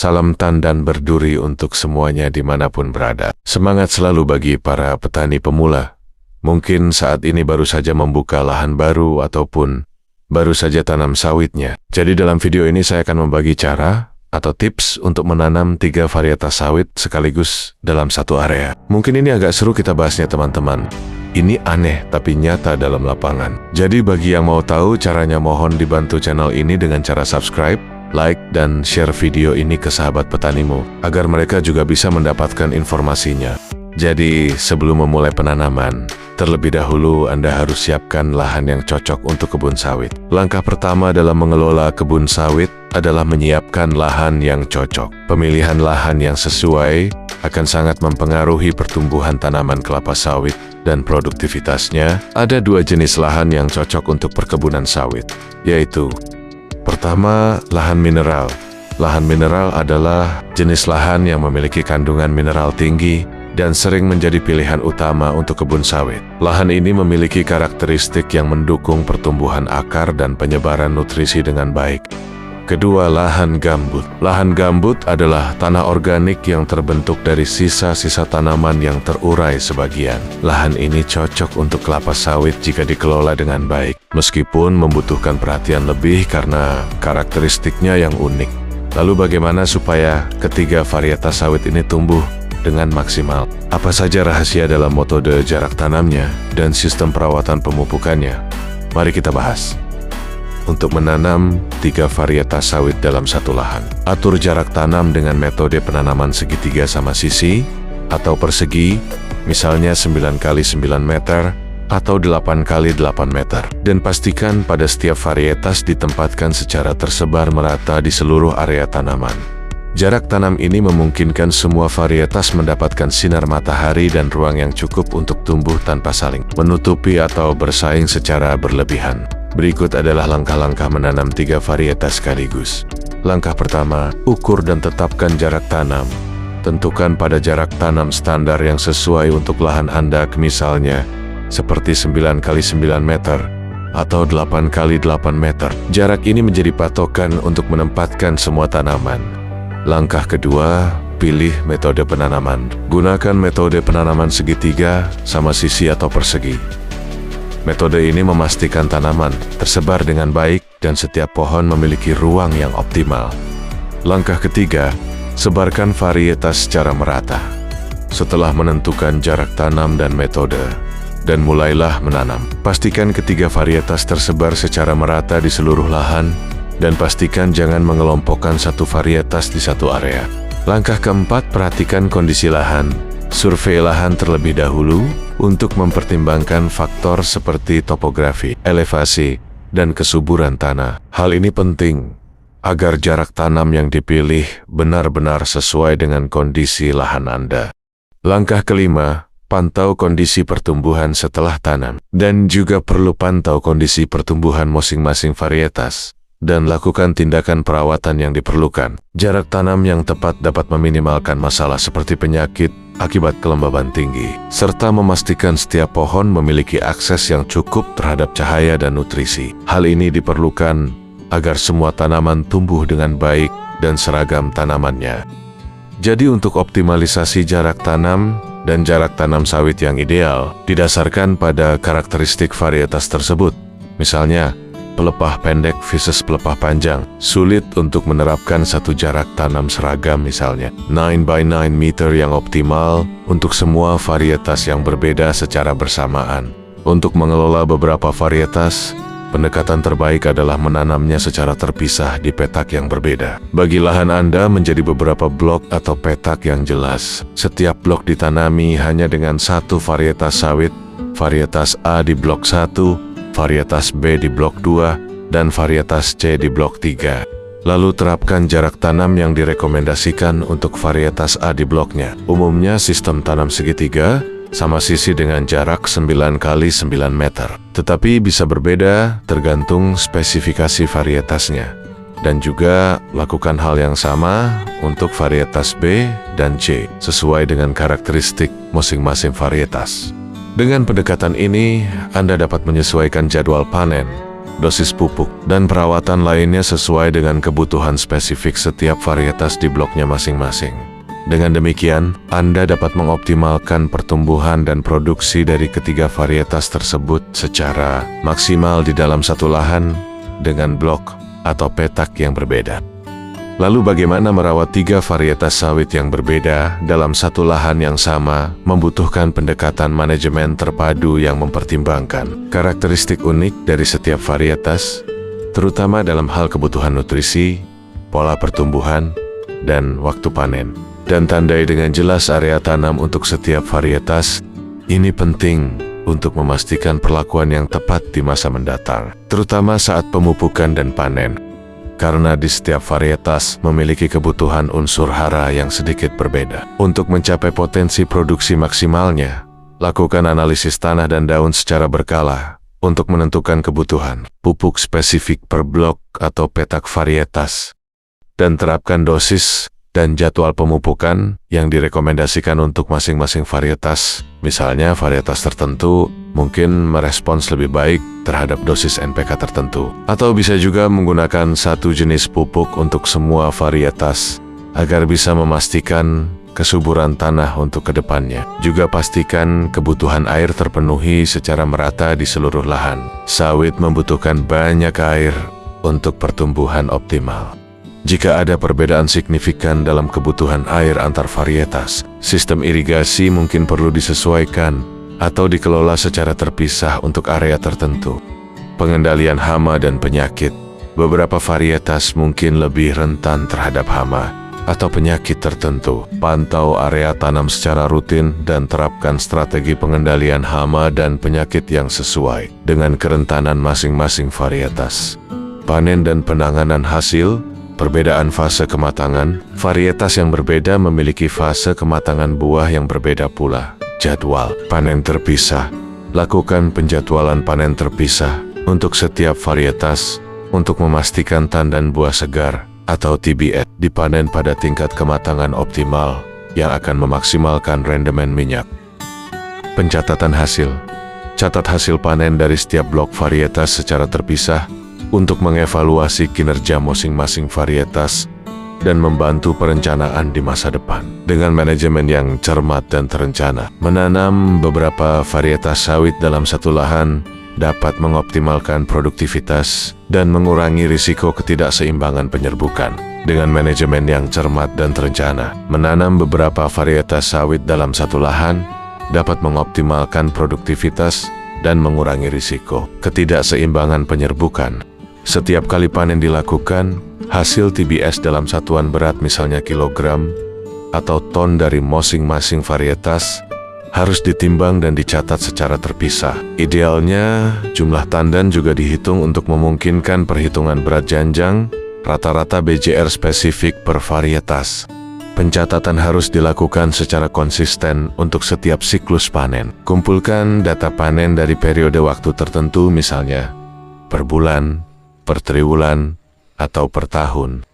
Salam tandan berduri untuk semuanya dimanapun berada. Semangat selalu bagi para petani pemula. Mungkin saat ini baru saja membuka lahan baru ataupun baru saja tanam sawitnya. Jadi dalam video ini saya akan membagi cara atau tips untuk menanam 3 varietas sawit sekaligus dalam satu area. Mungkin ini agak seru kita bahasnya teman-teman. Ini aneh tapi nyata dalam lapangan. Jadi bagi yang mau tahu caranya, mohon dibantu channel ini dengan cara subscribe, like, dan share video ini ke sahabat petanimu, agar mereka juga bisa mendapatkan informasinya. Jadi sebelum memulai penanaman, terlebih dahulu Anda harus siapkan lahan yang cocok untuk kebun sawit. Langkah pertama dalam mengelola kebun sawit adalah menyiapkan lahan yang cocok. Pemilihan lahan yang sesuai akan sangat mempengaruhi pertumbuhan tanaman kelapa sawit dan produktivitasnya. Ada 2 jenis lahan yang cocok untuk perkebunan sawit, yaitu pertama, lahan mineral. Lahan mineral adalah jenis lahan yang memiliki kandungan mineral tinggi dan sering menjadi pilihan utama untuk kebun sawit. Lahan ini memiliki karakteristik yang mendukung pertumbuhan akar dan penyebaran nutrisi dengan baik. Kedua, lahan gambut. Lahan gambut adalah tanah organik yang terbentuk dari sisa-sisa tanaman yang terurai sebagian. Lahan ini cocok untuk kelapa sawit jika dikelola dengan baik, meskipun membutuhkan perhatian lebih karena karakteristiknya yang unik. Lalu bagaimana supaya ketiga varietas sawit ini tumbuh dengan maksimal? Apa saja rahasia dalam metode jarak tanamnya dan sistem perawatan pemupukannya? Mari kita bahas. Untuk menanam 3 varietas sawit dalam satu lahan, atur jarak tanam dengan metode penanaman segitiga sama sisi atau persegi, misalnya 9 x 9 meter atau 8 x 8 meter. Dan pastikan pada setiap varietas ditempatkan secara tersebar merata di seluruh area tanaman. Jarak tanam ini memungkinkan semua varietas mendapatkan sinar matahari dan ruang yang cukup untuk tumbuh tanpa saling menutupi atau bersaing secara berlebihan. Berikut adalah langkah-langkah menanam 3 varietas sekaligus. Langkah pertama, ukur dan tetapkan jarak tanam. Tentukan pada jarak tanam standar yang sesuai untuk lahan Anda, misalnya seperti 9 x 9 meter atau 8 x 8 meter. Jarak ini menjadi patokan untuk menempatkan semua tanaman. Langkah kedua, pilih metode penanaman. Gunakan metode penanaman segitiga sama sisi atau persegi. Metode ini memastikan tanaman tersebar dengan baik dan setiap pohon memiliki ruang yang optimal. Langkah ketiga, sebarkan varietas secara merata. Setelah menentukan jarak tanam dan metode, dan mulailah menanam. Pastikan ketiga varietas tersebar secara merata di seluruh lahan, dan pastikan jangan mengelompokkan satu varietas di satu area. Langkah keempat, perhatikan kondisi lahan. Survei lahan terlebih dahulu untuk mempertimbangkan faktor seperti topografi, elevasi, dan kesuburan tanah. Hal ini penting agar jarak tanam yang dipilih benar-benar sesuai dengan kondisi lahan Anda. Langkah kelima, pantau kondisi pertumbuhan setelah tanam. Dan juga perlu pantau kondisi pertumbuhan masing-masing varietas dan lakukan tindakan perawatan yang diperlukan. Jarak tanam yang tepat dapat meminimalkan masalah seperti penyakit akibat kelembaban tinggi, serta memastikan setiap pohon memiliki akses yang cukup terhadap cahaya dan nutrisi. Hal ini diperlukan agar semua tanaman tumbuh dengan baik dan seragam tanamannya. Jadi untuk optimalisasi jarak tanam dan jarak tanam sawit yang ideal, didasarkan pada karakteristik varietas tersebut. Misalnya, pelepah pendek versus pelepah panjang. Sulit untuk menerapkan satu jarak tanam seragam, misalnya 9 by 9 meter yang optimal untuk semua varietas yang berbeda secara bersamaan. Untuk mengelola beberapa varietas, pendekatan terbaik adalah menanamnya secara terpisah di petak yang berbeda. Bagi lahan Anda menjadi beberapa blok atau petak yang jelas. Setiap blok ditanami hanya dengan satu varietas sawit, varietas A di blok 1, varietas B di blok 2, dan varietas C di blok 3. Lalu terapkan jarak tanam yang direkomendasikan untuk varietas A di bloknya. Umumnya sistem tanam segitiga sama sisi dengan jarak 9 x 9 meter. Tetapi bisa berbeda tergantung spesifikasi varietasnya. Dan juga lakukan hal yang sama untuk varietas B dan C sesuai dengan karakteristik masing-masing varietas. Dengan pendekatan ini, Anda dapat menyesuaikan jadwal panen dosis pupuk, dan perawatan lainnya sesuai dengan kebutuhan spesifik setiap varietas di bloknya masing-masing. Dengan demikian, Anda dapat mengoptimalkan pertumbuhan dan produksi dari ketiga varietas tersebut secara maksimal di dalam satu lahan dengan blok atau petak yang berbeda. Lalu bagaimana merawat tiga varietas sawit yang berbeda dalam satu lahan yang sama membutuhkan pendekatan manajemen terpadu yang mempertimbangkan karakteristik unik dari setiap varietas, terutama dalam hal kebutuhan nutrisi, pola pertumbuhan, dan waktu panen. Dan tandai dengan jelas area tanam untuk setiap varietas. Ini penting untuk memastikan perlakuan yang tepat di masa mendatang, terutama saat pemupukan dan panen. Karena di setiap varietas memiliki kebutuhan unsur hara yang sedikit berbeda. Untuk mencapai potensi produksi maksimalnya, lakukan analisis tanah dan daun secara berkala untuk menentukan kebutuhan pupuk spesifik per blok atau petak varietas, dan terapkan dosis dan jadwal pemupukan yang direkomendasikan untuk masing-masing varietas. Misalnya varietas tertentu mungkin merespons lebih baik terhadap dosis NPK tertentu. Atau bisa juga menggunakan satu jenis pupuk untuk semua varietas agar bisa memastikan kesuburan tanah untuk kedepannya. Juga pastikan kebutuhan air terpenuhi secara merata di seluruh lahan. Sawit membutuhkan banyak air untuk pertumbuhan optimal. Jika ada perbedaan signifikan dalam kebutuhan air antar varietas, sistem irigasi mungkin perlu disesuaikan atau dikelola secara terpisah untuk area tertentu. Pengendalian hama dan penyakit. Beberapa varietas mungkin lebih rentan terhadap hama atau penyakit tertentu. Pantau area tanam secara rutin dan terapkan strategi pengendalian hama dan penyakit yang sesuai dengan kerentanan masing-masing varietas. Panen dan penanganan hasil. Perbedaan fase kematangan. Varietas yang berbeda memiliki fase kematangan buah yang berbeda pula. Jadwal panen terpisah. Lakukan penjadwalan panen terpisah untuk setiap varietas untuk memastikan tandan buah segar atau TBS dipanen pada tingkat kematangan optimal yang akan memaksimalkan rendemen minyak. Pencatatan hasil. Catat hasil panen dari setiap blok varietas secara terpisah untuk mengevaluasi kinerja masing-masing varietas dan membantu perencanaan di masa depan. Dengan manajemen yang cermat dan terencana, menanam beberapa varietas sawit dalam satu lahan dapat mengoptimalkan produktivitas dan mengurangi risiko ketidakseimbangan penyerbukan. Dengan manajemen yang cermat dan terencana, menanam beberapa varietas sawit dalam satu lahan dapat mengoptimalkan produktivitas dan mengurangi risiko ketidakseimbangan penyerbukan. Setiap kali panen dilakukan, hasil TBS dalam satuan berat misalnya kilogram atau ton dari masing-masing varietas harus ditimbang dan dicatat secara terpisah. Idealnya, jumlah tandan juga dihitung untuk memungkinkan perhitungan berat janjang, rata-rata BJR spesifik per varietas. Pencatatan harus dilakukan secara konsisten untuk setiap siklus panen. Kumpulkan data panen dari periode waktu tertentu misalnya per bulan, per triwulan, atau per tahun.